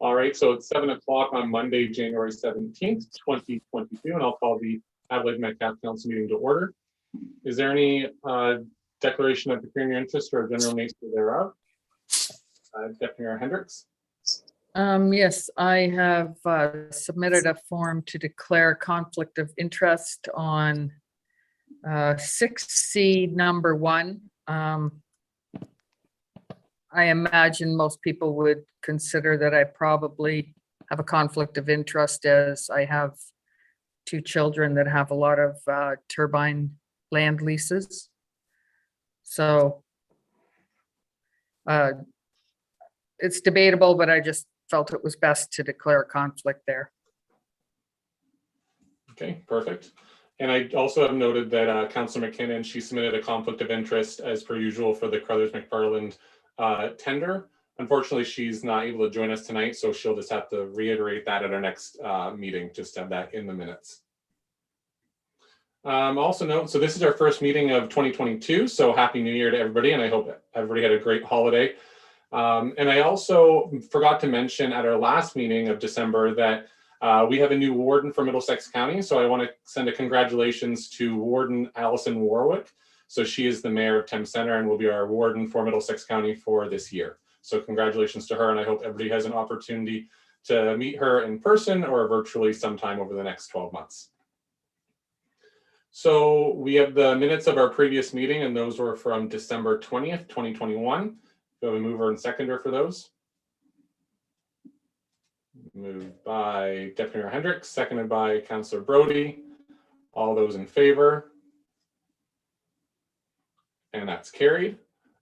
All right, so it's 7 o'clock on Monday, January 17th, 2022, and I'll call the Adelaide Metcalfe Council meeting to order. Is there any declaration of pecuniary interest or general nature thereof? Deputy Mayor Hendricks. Yes, I have submitted a form to declare conflict of interest on 6C number 1. I imagine most people would consider that I probably have a conflict of interest, as I have 2 children that have a lot of turbine land leases. So it's debatable, but I just felt it was best to declare a conflict there. Okay, perfect. And I also have noted that Councillor McKinnon, she submitted a conflict of interest as per usual for the Crothers-McFarland tender. Unfortunately, she's not able to join us tonight, so she'll just have to reiterate that at our next meeting, just to have that in the minutes. Also note, so this is our first meeting of 2022, so Happy New Year to everybody, and I hope everybody had a great holiday. And I also forgot to mention at our last meeting of December that we have a new warden for Middlesex County, so I want to send a congratulations to Warden Allison Warwick. So she is the mayor of Thames Centre and will be our warden for Middlesex County for this year. So congratulations to her, and I hope everybody has an opportunity to meet her in person or virtually sometime over the next 12 months. So we have the minutes of our previous meeting, and those were from December 20th, 2021. We have a mover and seconder for those. Moved by Deputy Mayor Hendricks, seconded by Councillor Brody. All those in favor? And that's carried.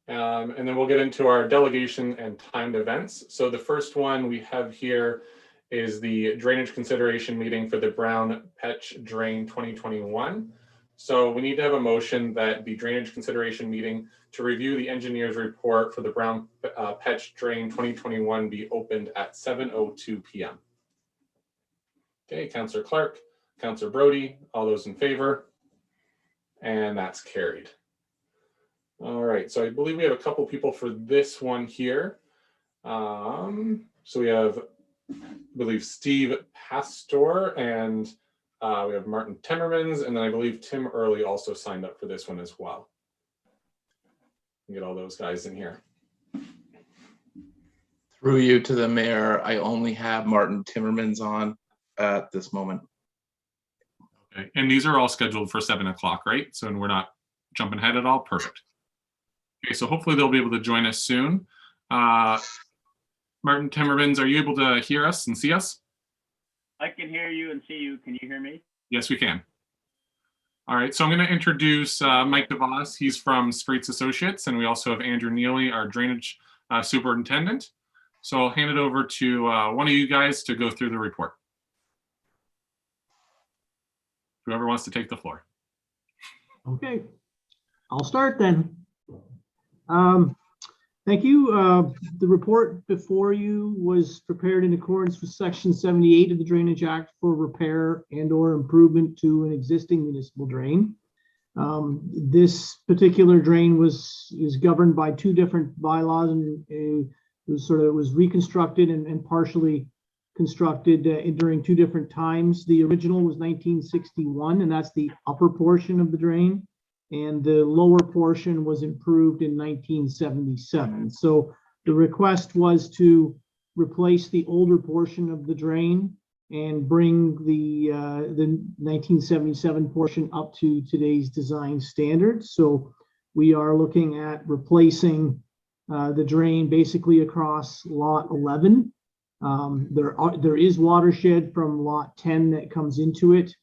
And then we'll get into our delegation and timed events. So the first one we have here is the drainage consideration meeting for the Brown Petch Drain 2021. So we need to have a motion that the drainage consideration meeting to review the engineer's report for the Brown Petch Drain 2021 be opened at 7:02 p.m. Okay, Councillor Clark, Councillor Brody, all those in favor? And that's carried. All right, so I believe we have a couple people for this one here. So we have, I believe, Steve Pastor, and we have Martin Timmermans, and then I believe Tim Early also signed up for this one as well. Get all those guys in here. Through you to the mayor, I only have Martin Timmermans on at this moment. Okay, and these are all scheduled for 7 o'clock, right? So we're not jumping ahead at all. Perfect. Okay, so hopefully they'll be able to join us soon. Martin Timmermans, are you able to hear us and see us? I can hear you and see you. Can you hear me? Yes, we can. All right, so I'm going to introduce Mike DeVos. He's from Straits Associates, and we also have Andrew Neely, our drainage superintendent. So I'll hand it over to one of you guys to go through the report. Whoever wants to take the floor. Okay, I'll start then. Thank you. The report before you was prepared in accordance with Section 78 of the Drainage Act for repair and/or improvement to an existing municipal drain. This particular drain is governed by 2 different bylaws, and it was reconstructed and partially constructed during 2 different times. The original was 1961, and that's the upper portion of the drain. And the lower portion was improved in 1977. So the request was to replace the older portion of the drain and bring the 1977 portion up to today's design standards. So we are looking at replacing the drain basically across lot 11. There is watershed from lot 10 that comes into it.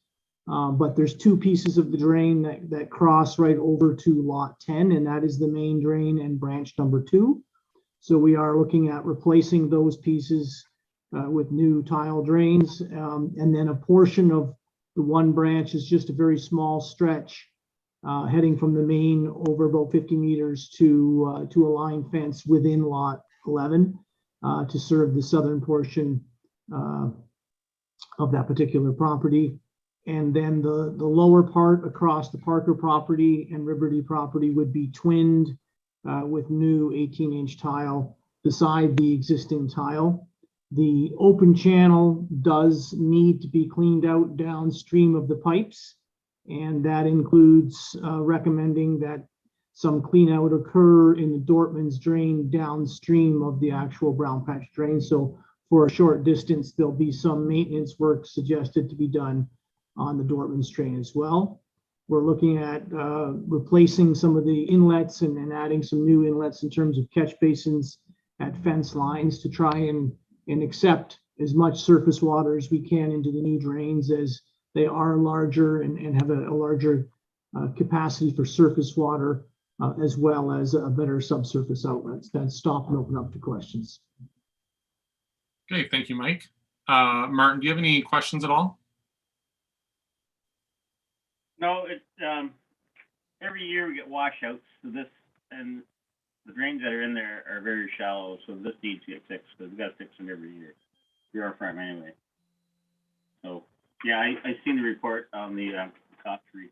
But there's 2 pieces of the drain that cross right over to lot 10, and that is the main drain and branch number 2. So we are looking at replacing those pieces with new tile drains. And then a portion of the one branch is just a very small stretch heading from the main over about 50 meters to a line fence within lot 11 to serve the southern portion of that particular property. And then the lower part across the Parker property and Liberty property would be twinned with new 18-inch tile beside the existing tile. The open channel does need to be cleaned out downstream of the pipes, and that includes recommending that some clean out occur in the Dortmund's drain downstream of the actual brown patch drain. So for a short distance, there'll be some maintenance work suggested to be done on the Dortmund's drain as well. We're looking at replacing some of the inlets and adding some new inlets in terms of catch basins at fence lines to try and accept as much surface water as we can into the new drains, as they are larger and have a larger capacity for surface water, as well as a better subsurface outlets. Then stop and open up to questions. Okay, thank you, Mike. Martin, do you have any questions at all? No, it's every year we get washouts. So this, and the drains that are in there are very shallow, so this needs to get fixed because we got to fix them every year. Your farm anyway. So yeah, I seen the report on the cost for each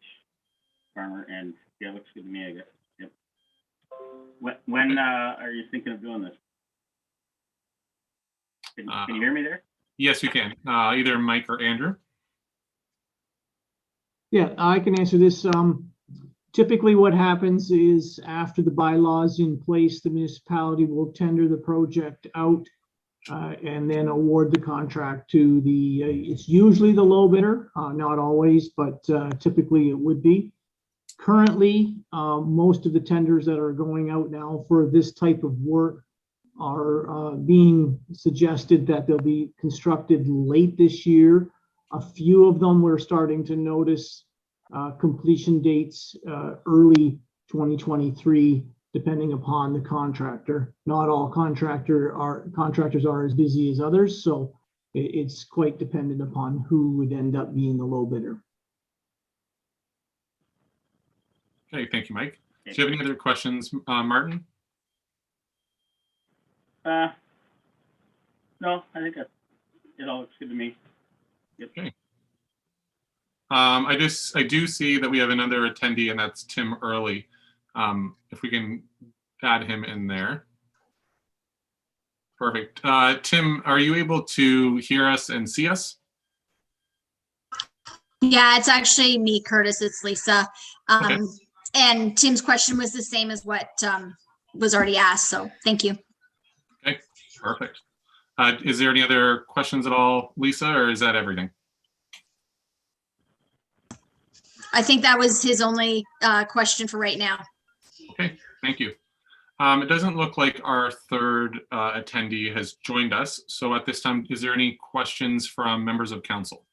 farmer, and yeah, it looks good to me, I guess. Yep. When are you thinking of doing this? Can you hear me there? Yes, we can. Either Mike or Andrew. Yeah, I can answer this. Typically what happens is after the bylaws in place, the municipality will tender the project out and then award the contract to the, it's usually the low bidder, not always, but typically it would be. Currently, most of the tenders that are going out now for this type of work are being suggested that they'll be constructed late this year. A few of them we're starting to notice completion dates early 2023, depending upon the contractor. Not all contractors are as busy as others, so it's quite dependent upon who would end up being the low bidder. Okay, thank you, Mike. Do you have any other questions, Martin? No, I think it all looks good to me. Yep. Okay. I do see that we have another attendee, and that's Tim Early. If we can add him in there. Perfect. Tim, are you able to hear us and see us? Yeah, it's actually me, Curtis. It's Lisa. Okay. And Tim's question was the same as what was already asked. So thank you. Okay, perfect. Is there any other questions at all, Lisa, or is that everything? I think that was his only question for right now. Okay, thank you. It doesn't look like our third attendee has joined us. So at this time, is there any questions from members of council?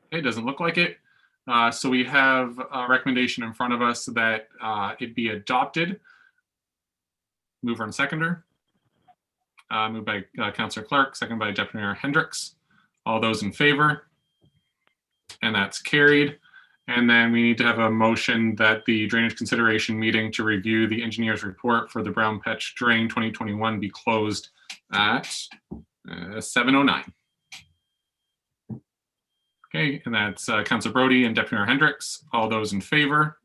Okay, doesn't look like it. So we have a recommendation in front of us that it be adopted. Mover and seconder. Moved by Councillor Clark, second by Deputy Mayor Hendricks. All those in favor? And that's carried. And then we need to have a motion that the drainage consideration meeting to review the engineer's report for the Brown Patch Drain 2021 be closed at 7:09. Okay, and that's Councillor Brody and Deputy Mayor Hendricks. All those in favor?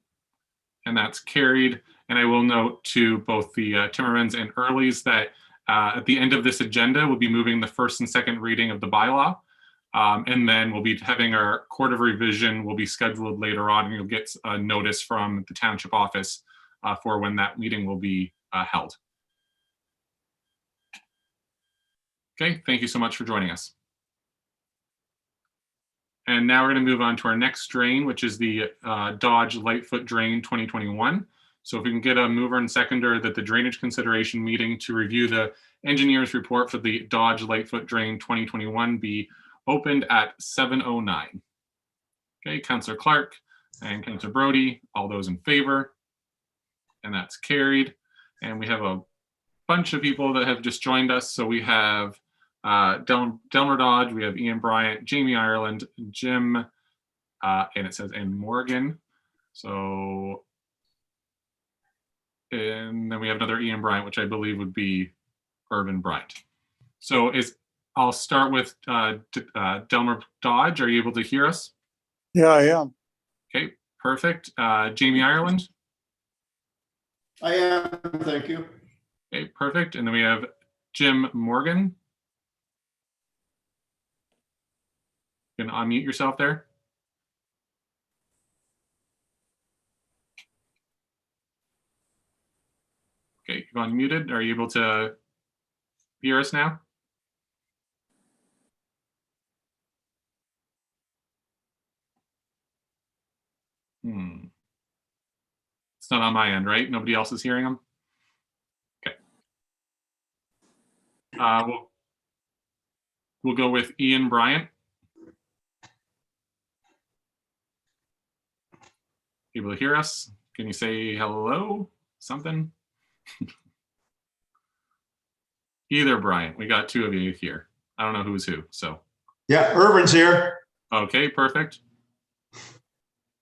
And that's carried. And I will note to both the Timmermans and Earlys that at the end of this agenda, we'll be moving the first and second reading of the bylaw. And then we'll be having our court of revision will be scheduled later on, and you'll get a notice from the township office for when that meeting will be held. Okay, thank you so much for joining us. And now we're going to move on to our next drain, which is the Dodge Lightfoot Drain 2021. So if we can get a mover and seconder that the drainage consideration meeting to review the engineer's report for the Dodge Lightfoot Drain 2021 be opened at 7:09. Okay, Councillor Clark and Councillor Brody, all those in favor, and that's carried. And we have a bunch of people that have just joined us. So we have Delmer Dodge, we have Ian Bryant, Jamie Ireland, Jim, and it says and Morgan. So, and then we have another Ian Bryant, which I believe would be Irvin Bryant. So I'll start with Delmer Dodge. Are you able to hear us? Yeah, I am. Okay, perfect. Jamie Ireland. I am, thank you. Okay, perfect. And then we have Jim Morgan. You can unmute yourself there. Okay, you've unmuted. Are you able to hear us now? It's not on my end, right? Nobody else is hearing him? Okay. We'll go with Ian Bryant. Able to hear us? Can you say hello? Something? Either Bryant. We got two of you here. I don't know who's who, so. Yeah, Irvin's here. Okay, perfect.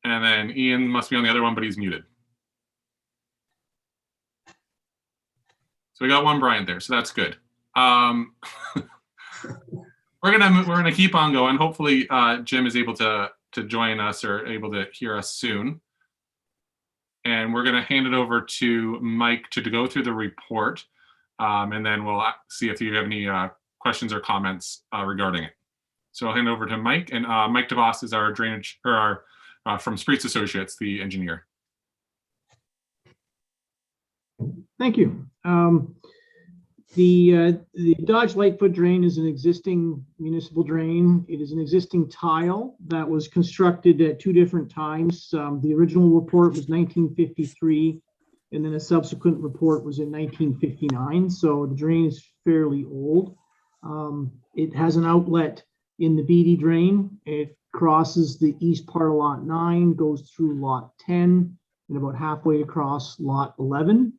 And then Ian must be on the other one, but he's muted. So we got one Bryant there, so that's good. We're gonna keep on going. Hopefully, Jim is able to join us or able to hear us soon. And we're gonna hand it over to Mike to go through the report, and then we'll see if you have any questions or comments regarding it. So I'll hand it over to Mike, and Mike DeVos is our drainage or our from Spreets Associates, the engineer. Thank you. The Dodge Lightfoot drain is an existing municipal drain. It is an existing tile that was constructed at two different times. The original report was 1953, and then a subsequent report was in 1959. So the drain is fairly old. It has an outlet in the BD drain. It crosses the east part of lot 9, goes through lot 10, and about halfway across lot 11,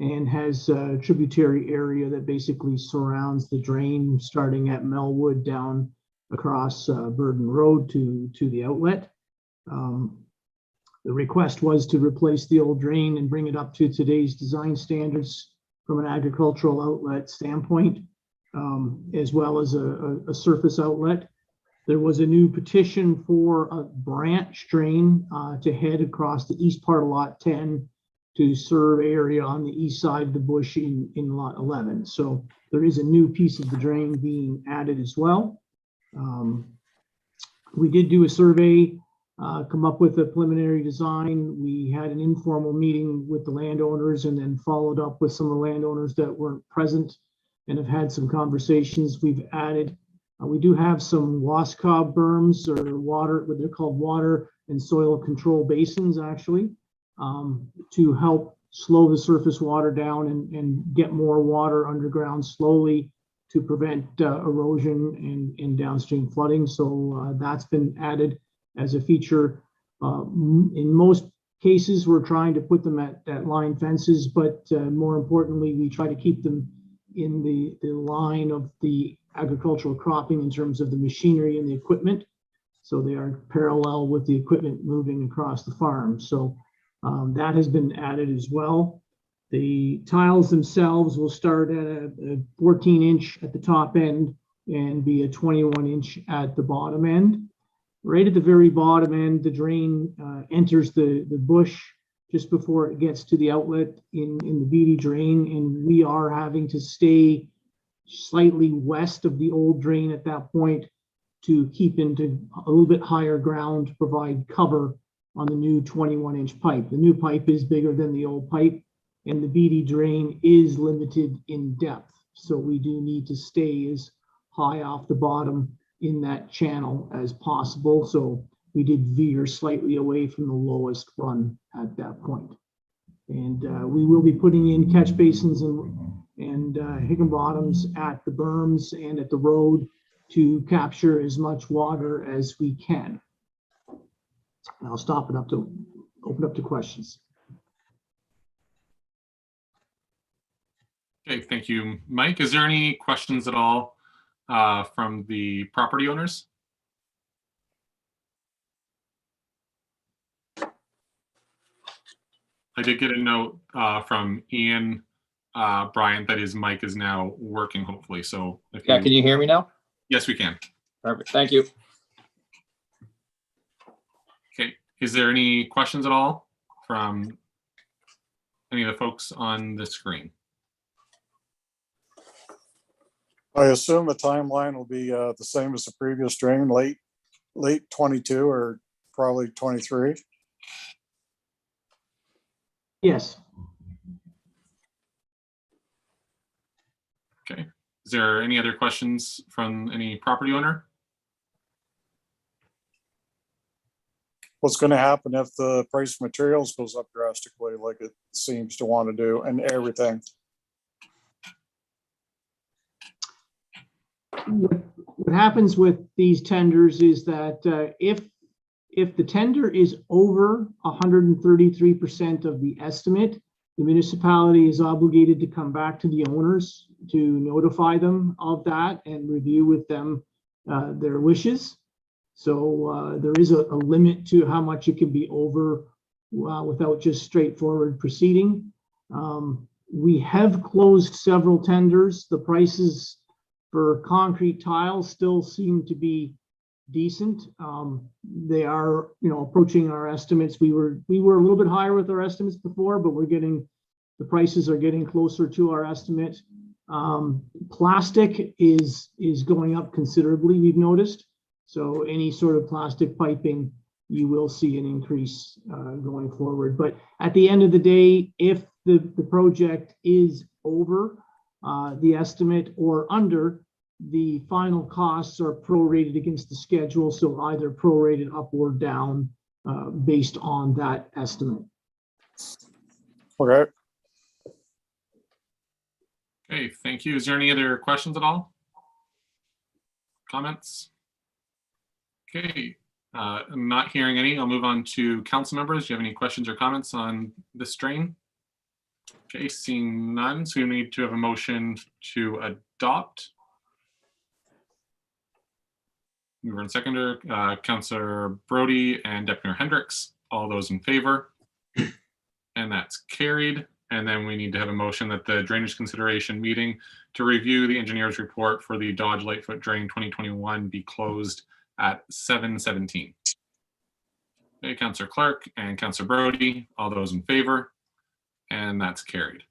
and has a tributary area that basically surrounds the drain, starting at Melwood down across Burden Road to the outlet. The request was to replace the old drain and bring it up to today's design standards from an agricultural outlet standpoint, as well as a surface outlet. There was a new petition for a branch drain to head across the east part of lot 10 to serve area on the east side of the bush in lot 11. So there is a new piece of the drain being added as well. We did do a survey, come up with a preliminary design. We had an informal meeting with the landowners and then followed up with some of the landowners that weren't present and have had some conversations. We've added, we do have some wascob berms or water, what they're called water and soil control basins actually, to help slow the surface water down and get more water underground slowly to prevent erosion and downstream flooding. So that's been added as a feature. In most cases, we're trying to put them at line fences, but more importantly, we try to keep them in the line of the agricultural cropping in terms of the machinery and the equipment. So they are parallel with the equipment moving across the farm. So that has been added as well. The tiles themselves will start at a 14-inch at the top end and be a 21-inch at the bottom end. Right at the very bottom end, the drain enters the bush just before it gets to the outlet in the BD drain, and we are having to stay slightly west of the old drain at that point to keep into a little bit higher ground to provide cover on the new 21-inch pipe. The new pipe is bigger than the old pipe, and the BD drain is limited in depth. So we do need to stay as high off the bottom in that channel as possible. So we did veer slightly away from the lowest run at that point. And we will be putting in catch basins and higginbottoms at the berms and at the road to capture as much water as we can. And I'll stop it up to open up to questions. Okay, thank you, Mike. Is there any questions at all from the property owners? I did get a note from Ian Bryant that his mic is now working, hopefully. So if Yeah, can you hear me now? Yes, we can. Perfect, thank you. Okay, is there any questions at all from any of the folks on the screen? I assume the timeline will be the same as the previous drain, late 22 or probably 23. Yes. Okay. Is there any other questions from any property owner? What's going to happen if the price of materials goes up drastically like it seems to want to do, and everything? What happens with these tenders is that if the tender is over 133% of the estimate, the municipality is obligated to come back to the owners to notify them of that and review with them their wishes. So there is a limit to how much it can be over without just straightforward proceeding. We have closed several tenders. The prices for concrete tiles still seem to be decent. They are, approaching our estimates. We were a little bit higher with our estimates before, but the prices are getting closer to our estimate. Plastic is going up considerably, we've noticed. So any sort of plastic piping, you will see an increase going forward. But at the end of the day, if the project is over the estimate or under, the final costs are prorated against the schedule. So either prorated up or down based on that estimate. Okay. Okay, thank you. Is there any other questions at all? Comments? Okay, I'm not hearing any. I'll move on to council members. Do you have any questions or comments on this drain? Okay, seeing none, so we need to have a motion to adopt. Mover and seconder, Councillor Brody and Deputy Mayor Hendricks. All those in favor? And that's carried. And then we need to have a motion that the drainage consideration meeting to review the engineer's report for the Dodge Lightfoot Drain 2021 be closed at 7:17. Okay, Councillor Clark and Councillor Brody, all those in favor, and that's carried.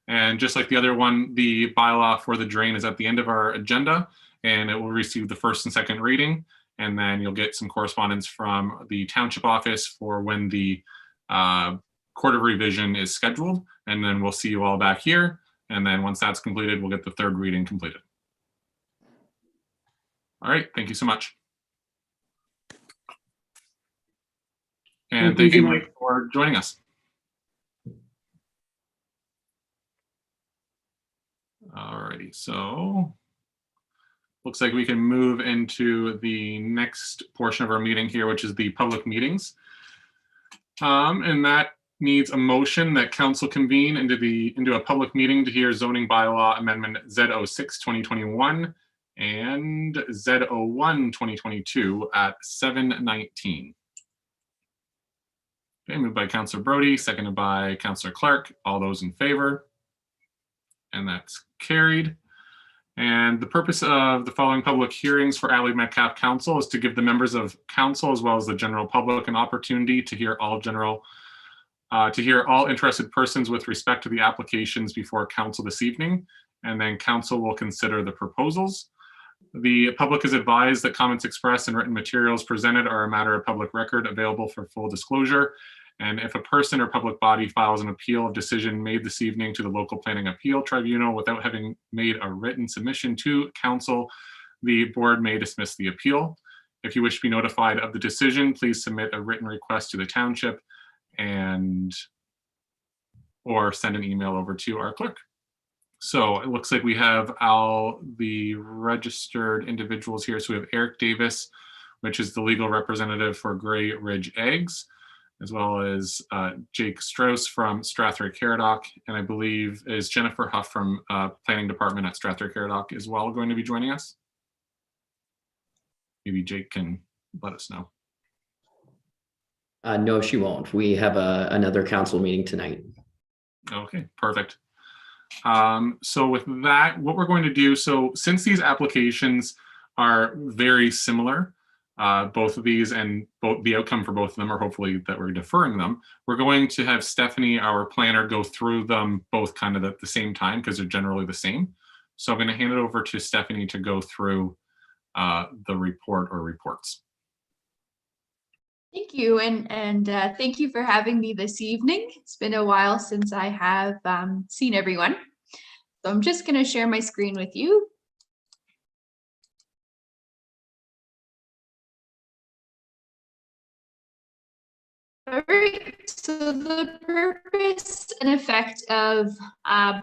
And just like the other one, the bylaw for the drain is at the end of our agenda, and it will receive the first and second reading, and then you'll get some correspondence from the township office for when the Court of Revision is scheduled, and then we'll see you all back here, and then once that's completed, we'll get the third reading completed. All right, thank you so much. And thank you, Mike, for joining us. Alrighty, so looks like we can move into the next portion of our meeting here, which is the public meetings. And that needs a motion that council convene into a public meeting to hear zoning bylaw amendment Z06 2021 and Z01 2022 at 7:19. Okay, moved by Councillor Brody, seconded by Councillor Clark. All those in favor? And that's carried. And the purpose of the following public hearings for Adelaide Metcalfe Council is to give the members of council as well as the general public an opportunity to hear all interested persons with respect to the applications before council this evening. And then council will consider the proposals. The public is advised that comments expressed and written materials presented are a matter of public record available for full disclosure. And if a person or public body files an appeal of decision made this evening to the local planning appeal tribunal without having made a written submission to council, the board may dismiss the appeal. If you wish to be notified of the decision, please submit a written request to the township or send an email over to our clerk. So it looks like we have all the registered individuals here. So we have Eric Davis, which is the legal representative for Grey Ridge Eggs, as well as Jake Strauss from Strathroy Caradoc, and I believe is Jennifer Huff from Planning Department at Strathroy Caradoc as well going to be joining us. Maybe Jake can let us know. No, she won't. We have another council meeting tonight. Okay, perfect. So with that, what we're going to do, so since these applications are very similar, both of these and the outcome for both of them are hopefully that we're deferring them, we're going to have Stephanie, our planner, go through them both kind of at the same time because they're generally the same. So I'm going to hand it over to Stephanie to go through the report or reports. Thank you, and thank you for having me this evening. It's been a while since I have seen everyone. So I'm just going to share my screen with you. All right, so the purpose and effect of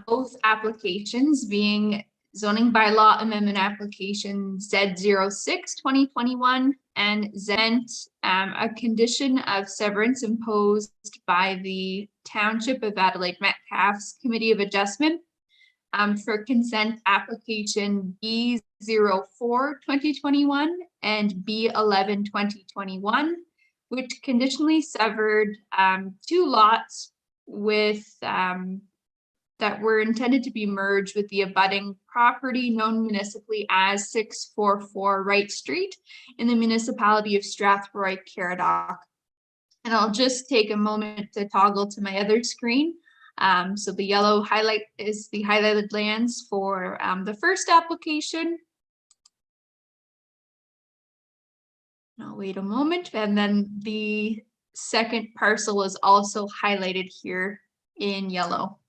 both applications being zoning bylaw amendment application Z06-2021 and ZENT, a condition of severance imposed by the Township of Adelaide Metcalfe's Committee of Adjustment for consent application B04-2021 and B11-2021, which conditionally severed 2 lots with that were intended to be merged with the abutting property known municipally as 644 Wright Street in the municipality of Strathroy-Caradoc. And I'll just take a moment to toggle to my other screen. So the yellow highlight is the highlighted lands for the first application. I'll wait a moment, and then the second parcel is also highlighted here in yellow.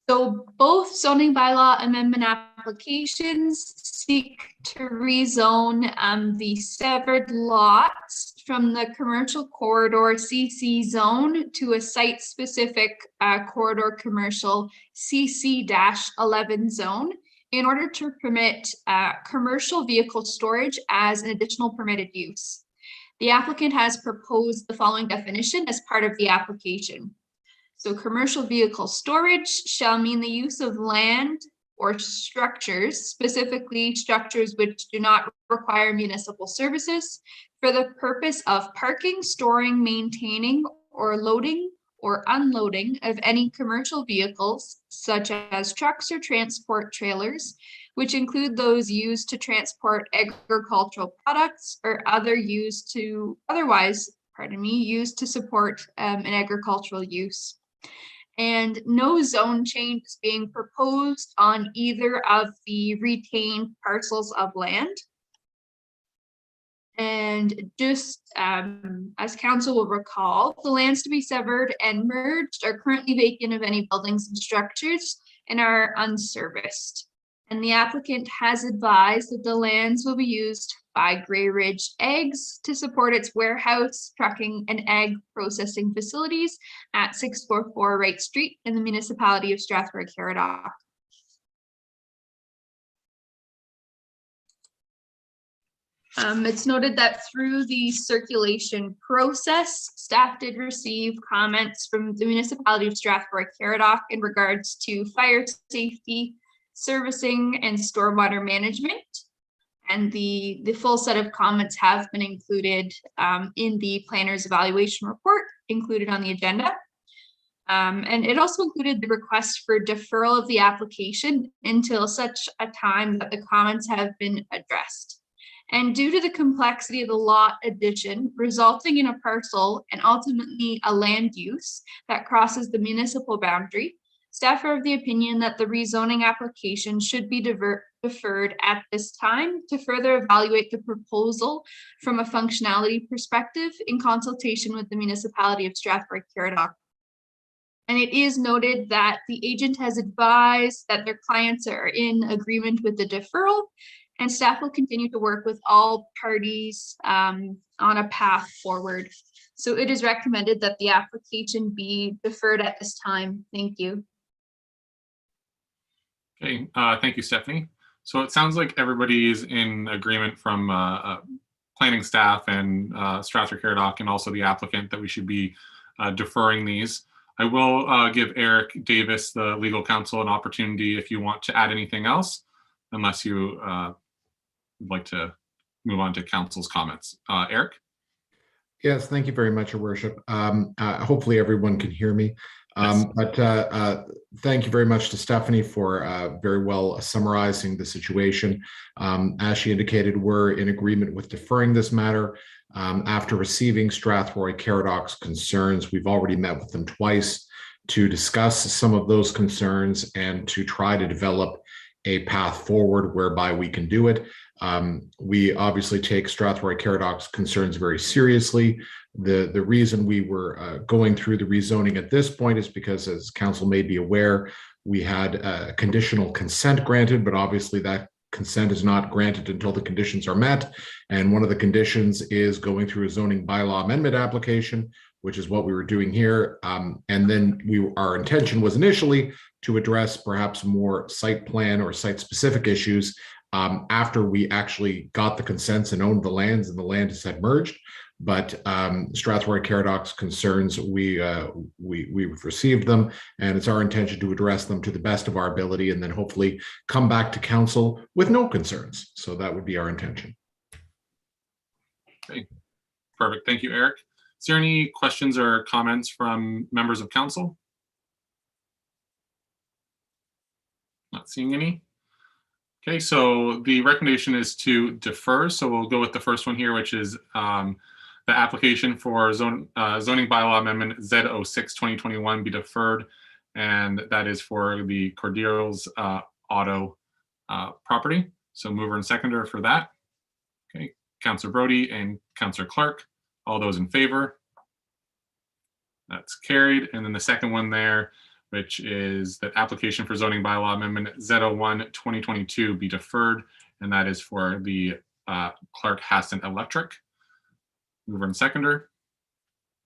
So both zoning bylaw amendment applications seek to rezone the severed lots from the commercial corridor CC zone to a site-specific corridor commercial CC-11 zone in order to permit commercial vehicle storage as an additional permitted use. The applicant has proposed the following definition as part of the application. So commercial vehicle storage shall mean the use of land or structures, specifically structures which do not require municipal services, for the purpose of parking, storing, maintaining, or loading or unloading of any commercial vehicles, such as trucks or transport trailers, which include those used to transport agricultural products or used to support an agricultural use. And no zone change is being proposed on either of the retained parcels of land. And just as council will recall, the lands to be severed and merged are currently vacant of any buildings and structures and are unserviced. And the applicant has advised that the lands will be used by Grey Ridge Eggs to support its warehouse, trucking, and egg processing facilities at 644 Wright Street in the municipality of Strathroy-Caradoc. It's noted that through the circulation process, staff did receive comments from the municipality of Strathroy-Caradoc in regards to fire safety, servicing, and stormwater management. And the full set of comments have been included in the planner's evaluation report included on the agenda. And it also included the request for deferral of the application until such a time that the comments have been addressed. And due to the complexity of the lot addition resulting in a parcel and ultimately a land use that crosses the municipal boundary, staff are of the opinion that the rezoning application should be deferred at this time to further evaluate the proposal from a functionality perspective in consultation with the municipality of Strathroy-Caradoc. And it is noted that the agent has advised that their clients are in agreement with the deferral, and staff will continue to work with all parties on a path forward. So it is recommended that the application be deferred at this time. Thank you. Okay, thank you, Stephanie. So it sounds like everybody is in agreement from planning staff and Strathroy-Caradoc and also the applicant that we should be deferring these. I will give Eric Davis, the legal counsel, an opportunity if you want to add anything else, unless you would like to move on to council's comments. Eric? Yes, thank you very much, Your Worship. Hopefully everyone can hear me. Yes. But thank you very much to Stephanie for very well summarizing the situation. As she indicated, we're in agreement with deferring this matter. After receiving Strathroy-Caradoc's concerns, we've already met with them twice to discuss some of those concerns and to try to develop a path forward whereby we can do it. We obviously take Strathroy Caradoc's concerns very seriously. The reason we were going through the rezoning at this point is because, as council may be aware, we had conditional consent granted, but obviously that consent is not granted until the conditions are met. And one of the conditions is going through a zoning bylaw amendment application, which is what we were doing here. And then our intention was initially to address perhaps more site plan or site specific issues after we actually got the consents and owned the lands and the land is had merged. But Strathroy Caradoc's concerns, we've received them, and it's our intention to address them to the best of our ability, and then hopefully come back to council with no concerns. So that would be our intention. Okay, perfect. Thank you, Eric. Is there any questions or comments from members of council? Not seeing any. Okay, so the recommendation is to defer. So we'll go with the first one here, which is the application for zoning bylaw amendment Z06-2021 be deferred, and that is for the Cordilleros auto property. So mover and seconder for that. Okay, Councillor Brody and Councillor Clark, all those in favor? That's carried. And then the second one there, which is the application for zoning bylaw amendment Z01-2022 be deferred, and that is for the Clark Hassan Electric. Mover and seconder.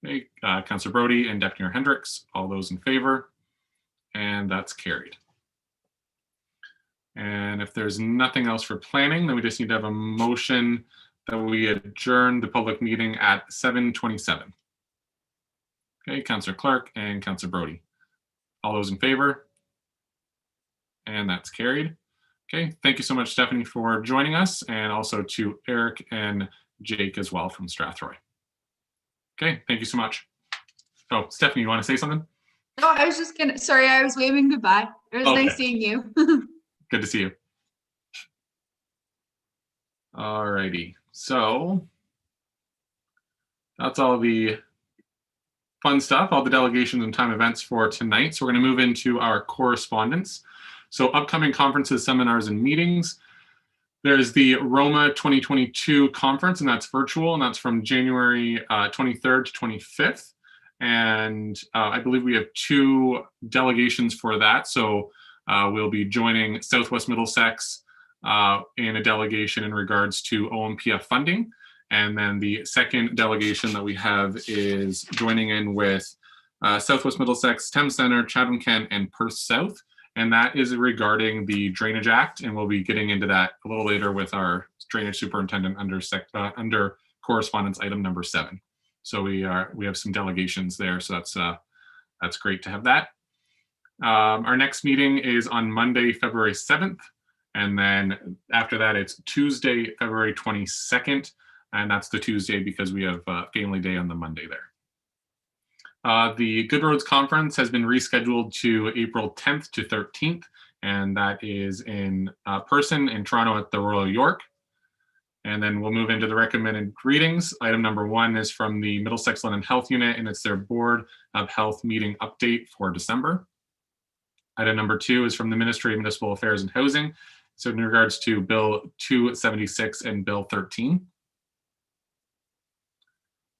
Okay, Councillor Brody and Deputy Mayor Hendricks, all those in favor, and that's carried. And if there's nothing else for planning, then we just need to have a motion that we adjourn the public meeting at 7:27. Okay, Councillor Clark and Councillor Brody, all those in favor, and that's carried. Okay, thank you so much, Stephanie, for joining us, and also to Eric and Jake as well from Strathroy. Okay, thank you so much. Oh, Stephanie, you want to say something? No, I was just gonna, sorry, I was waving goodbye. It was Okay. nice seeing you. Good to see you. All righty, so that's all the fun stuff, all the delegations and time events for tonight. So we're going to move into our correspondence. So upcoming conferences, seminars, and meetings. There's the Roma 2022 conference, and that's virtual, and that's from January 23rd to 25th. And I believe we have 2 delegations for that. So we'll be joining Southwest Middlesex in a delegation in regards to OMPF funding. And then the second delegation that we have is joining in with Southwest Middlesex, Thames Centre, Chatham-Kent, and Perth South. And that is regarding the Drainage Act, and we'll be getting into that a little later with our drainage superintendent under correspondence item number 7. So we have some delegations there, so that's great to have that. Our next meeting is on Monday, February 7th, and then after that it's Tuesday, February 22nd, and that's the Tuesday because we have Family Day on the Monday there. The Good Roads Conference has been rescheduled to April 10th to 13th, and that is in person in Toronto at the Royal York. And then we'll move into the recommended readings. Item number 1 is from the Middlesex London Health Unit, and it's their Board of Health meeting update for December. Item number 2 is from the Ministry of Municipal Affairs and Housing. So in regards to Bill 276 and Bill 13.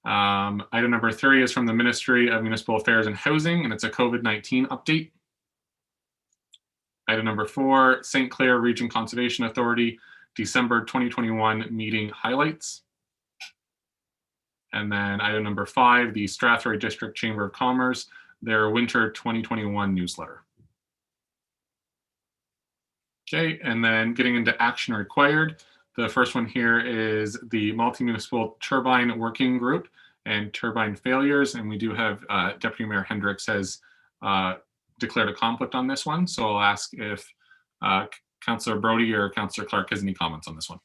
Item number 3 is from the Ministry of Municipal Affairs and Housing, and it's a COVID-19 update. Item number 4, St. Clair Region Conservation Authority, December 2021 meeting highlights. And then item number 5, the Strathroy District Chamber of Commerce, their winter 2021 newsletter. Okay, and then getting into action required. The first one here is the Multi-Municipal Turbine Working Group and turbine failures. And we do have Deputy Mayor Hendricks has declared a conflict on this one. So I'll ask if Councillor Brody or Councillor Clark has any comments on this one.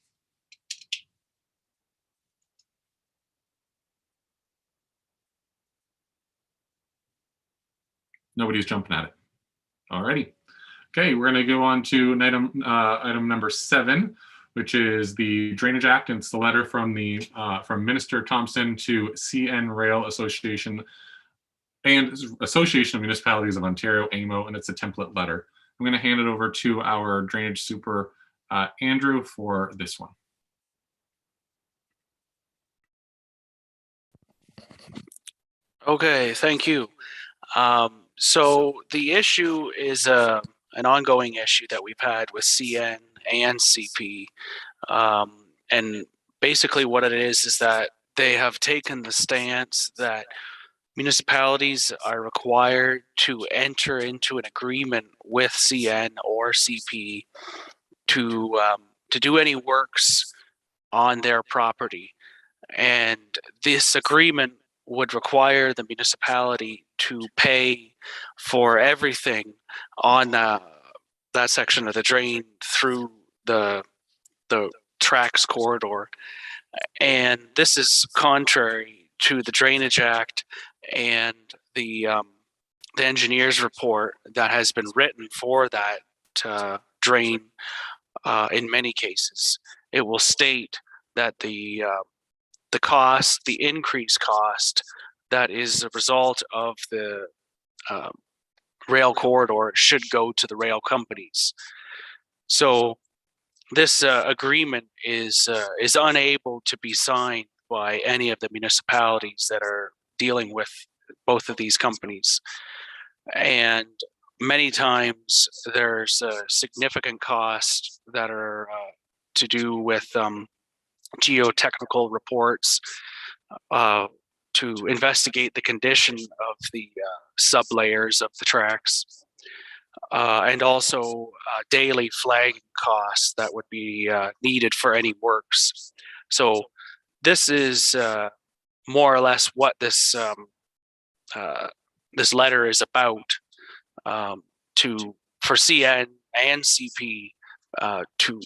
Nobody's jumping at it. All righty. Okay, we're going to go on to item number 7, which is the Drainage Act. And it's the letter from the from Minister Thompson to CN Rail Association and Association of Municipalities of Ontario, AMO, and it's a template letter. I'm going to hand it over to our drainage super, Andrew, for this one. Okay, thank you. So the issue is an ongoing issue that we've had with CN and CP. And basically what it is that they have taken the stance that municipalities are required to enter into an agreement with CN or CP to do any works on their property. And this agreement would require the municipality to pay for everything on that section of the drain through the tracks corridor. And this is contrary to the Drainage Act and the engineer's report that has been written for that drain. In many cases, it will state that the cost, the increased cost that is a result of the rail corridor should go to the rail companies. So this agreement is unable to be signed by any of the municipalities that are dealing with both of these companies. And many times there's significant costs that are to do with geotechnical reports to investigate the condition of the sublayers of the tracks, and also daily flagging costs that would be needed for any works. So this is more or less what this this letter is about, for CN and CP to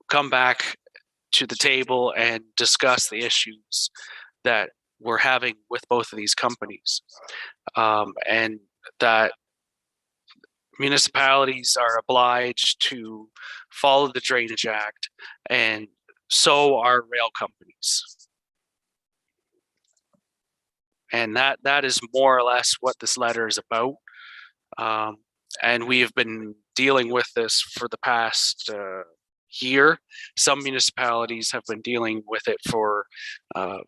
come back to the table and discuss the issues that we're having with both of these companies, and that municipalities are obliged to follow the Drainage Act, and so are rail companies. And that is more or less what this letter is about. And we have been dealing with this for the past year. Some municipalities have been dealing with it for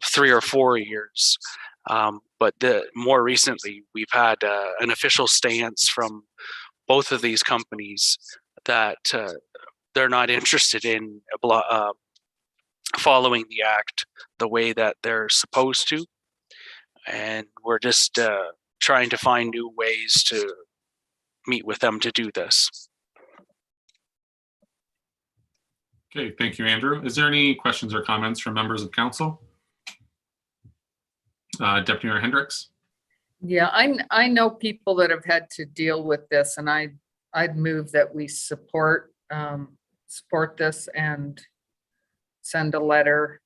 3 or 4 years. But more recently, we've had an official stance from both of these companies that they're not interested in following the act the way that they're supposed to. And we're just trying to find new ways to meet with them to do this. Okay, thank you, Andrew. Is there any questions or comments from members of council? Deputy Mayor Hendricks? Yeah, I know people that have had to deal with this, and I'd move that we support this and send a letter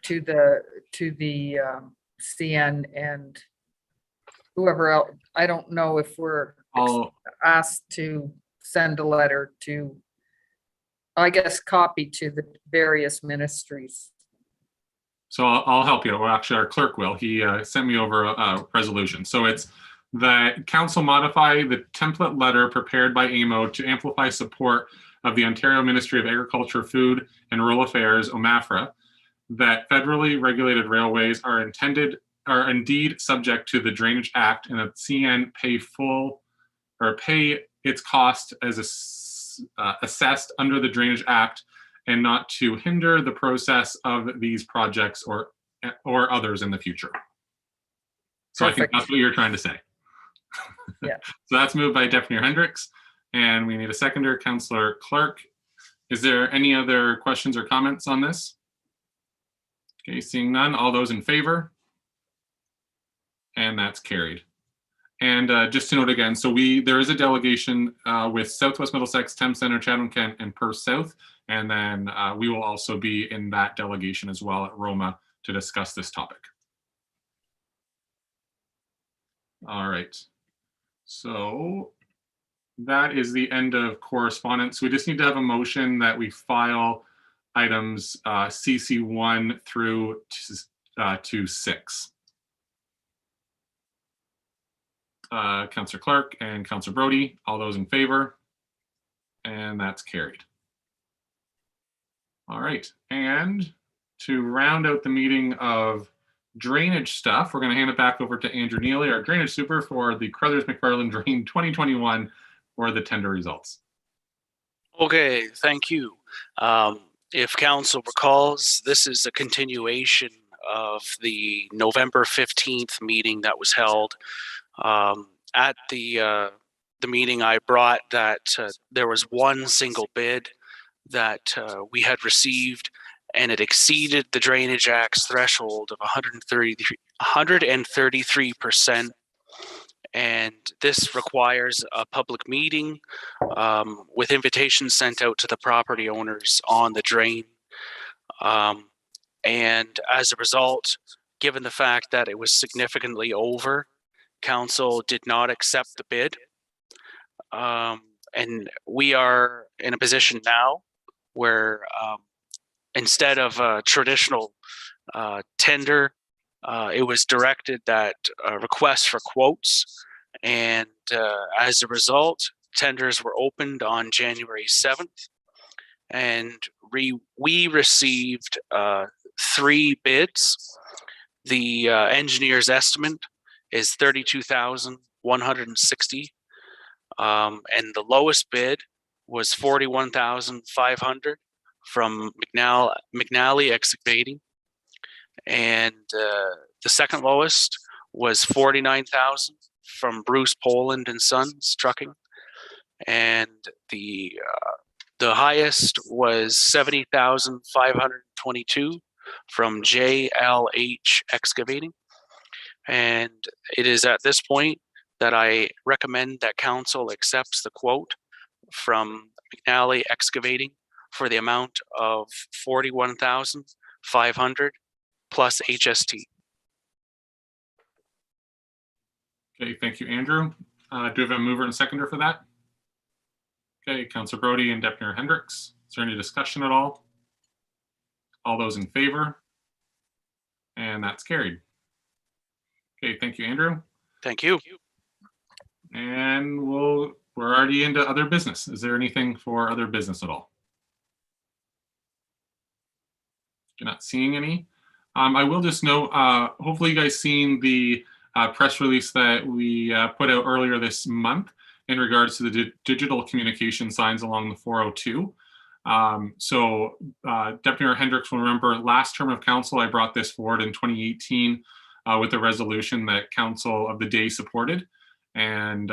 to the CN and whoever else. I don't know if we're asked to send a letter to, I guess, copy to the various ministries. So I'll help you. Well, actually, our clerk will. He sent me over a resolution. So it's that council modify the template letter prepared by AMO to amplify support of the Ontario Ministry of Agriculture, Food and Rural Affairs, OMAFRA, that federally regulated railways are indeed subject to the Drainage Act, and that CN pay its cost as assessed under the Drainage Act, and not to hinder the process of these projects or others in the future. So perfect. I think that's what you're trying to say. Yeah. So that's moved by Deputy Mayor Hendricks, and we need a seconder, Councillor Clark. Is there any other questions or comments on this? Okay, seeing none, all those in favor? And that's carried. And just to note again, so there is a delegation with Southwest Middlesex, Thames Centre, Chatham-Kent, and Perth South. And then we will also be in that delegation as well at Roma to discuss this topic. All right. So that is the end of correspondence. We just need to have a motion that we file items CC1 through to 6. Councillor Clark and Councillor Brody. All those in favor? And that's carried. All right, and to round out the meeting of drainage stuff, we're going to hand it back over to Andrew Neely, our drainage super, for the Crothers McFarland Drain 2021 for the tender results. Okay, thank you. If council recalls, this is a continuation of the November 15th meeting that was held. At the meeting, I brought that there was one single bid that we had received, and it exceeded the Drainage Act's threshold of 133%. And this requires a public meeting with invitations sent out to the property owners on the drain. And as a result, given the fact that it was significantly over, council did not accept the bid. And we are in a position now where instead of a traditional tender, it was directed that requests for quotes, and as a result, tenders were opened on January 7th, and we received 3 bids. The engineer's estimate is $32,160, and the lowest bid was $41,500 from McNally Excavating. And the second lowest was $49,000 from Bruce Poland and Sons Trucking, and the highest was $70,522 from JLH Excavating. And it is at this point that I recommend that council accepts the quote from McNally Excavating for the amount of $41,500 plus HST. Okay, thank you, Andrew. Do we have a mover and seconder for that? Okay, Councillor Brody and Deputy Hendricks. Is there any discussion at all? All those in favor? And that's carried. Okay, thank you, Andrew. Thank you. And we're already into other business. Is there anything for other business at all? You're not seeing any. I will just note, hopefully you guys seen the press release that we put out earlier this month in regards to the digital communication signs along the 402. Deputy Mayor Hendricks will remember last term of council, I brought this forward in 2018 with a resolution that council of the day supported, and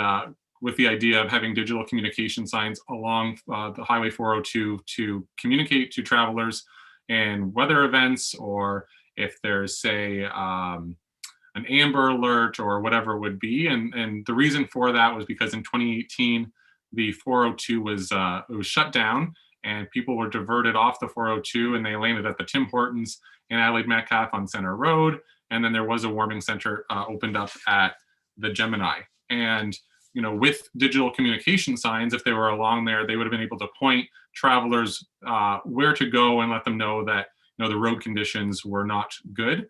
with the idea of having digital communication signs along the Highway 402 to communicate to travelers and weather events, or if there's, say, an Amber Alert or whatever it would be. And the reason for that was because in 2018, the 402 was shut down and people were diverted off the 402 and they landed at the Tim Hortons in Adelaide Metcalfe on Center Road. And then there was a warming center opened up at the Gemini. And with digital communication signs, if they were along there, they would have been able to point travelers where to go and let them know that the road conditions were not good.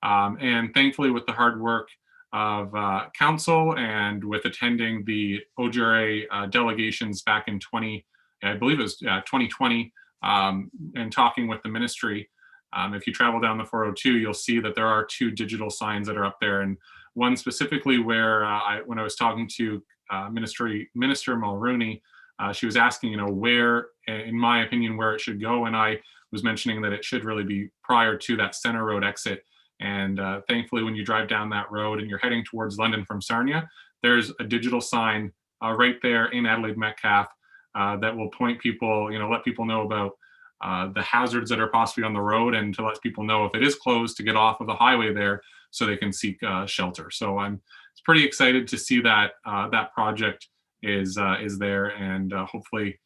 And thankfully, with the hard work of council and with attending the OGRA delegations back in 2020, and talking with the ministry, if you travel down the 402, you'll see that there are 2 digital signs that are up there, and one specifically where when I was talking to Minister Mulrooney, she was asking, where, in my opinion, where it should go, and I was mentioning that it should really be prior to that Center Road exit. And thankfully, when you drive down that road and you're heading towards London from Sarnia, there's a digital sign right there in Adelaide Metcalfe that will point people, let people know about the hazards that are possibly on the road, and to let people know if it is closed to get off of the highway there so they can seek shelter. So I'm pretty excited to see that that project is there, and hopefully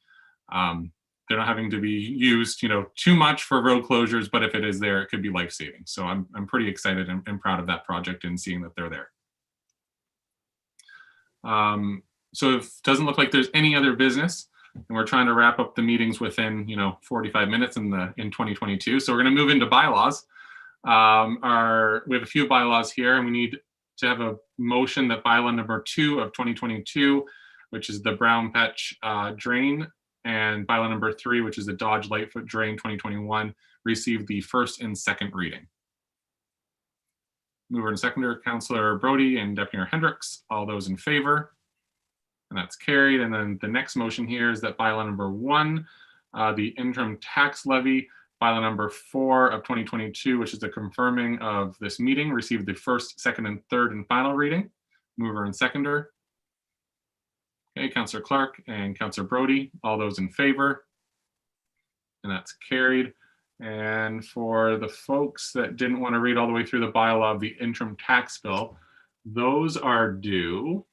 they're not having to be used, too much for road closures, but if it is there, it could be life-saving. So I'm pretty excited and proud of that project and seeing that they're there. So it doesn't look like there's any other business, and we're trying to wrap up the meetings within 45 minutes in 2022. So we're going to move into bylaws. We have a few bylaws here, and we need to have a motion that bylaw number 2 of 2022, which is the Brown Patch drain, and bylaw number 3, which is the Dodge Lightfoot drain 2021, receive the first and second reading. Mover and seconder, Councillor Brody and Deputy Mayor Hendricks. All those in favor? And that's carried. And then the next motion here is that bylaw number 1, the interim tax levy, bylaw number 4 of 2022, which is the confirming of this meeting, received the first, second, and third and final reading. Mover and seconder. Okay, Councillor Clark and Councillor Brody, all those in favor? And that's carried. And for the folks that didn't want to read all the way through the bylaw of the interim tax bill, those are due.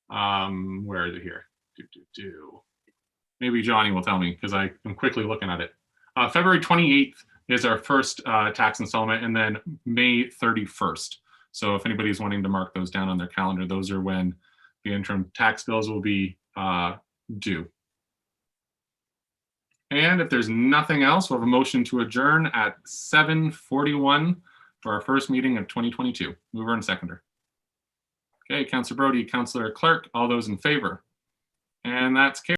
Where is it here? Maybe Johnny will tell me because I am quickly looking at it. February 28th is our first tax installment, and then May 31st. So if anybody's wanting to mark those down on their calendar, those are when the interim tax bills will be due. And if there's nothing else, we'll have a motion to adjourn at 7:41 for our first meeting of 2022. Mover and seconder. Okay, Councillor Brody, Councillor Clark, all those in favor. And that's carried.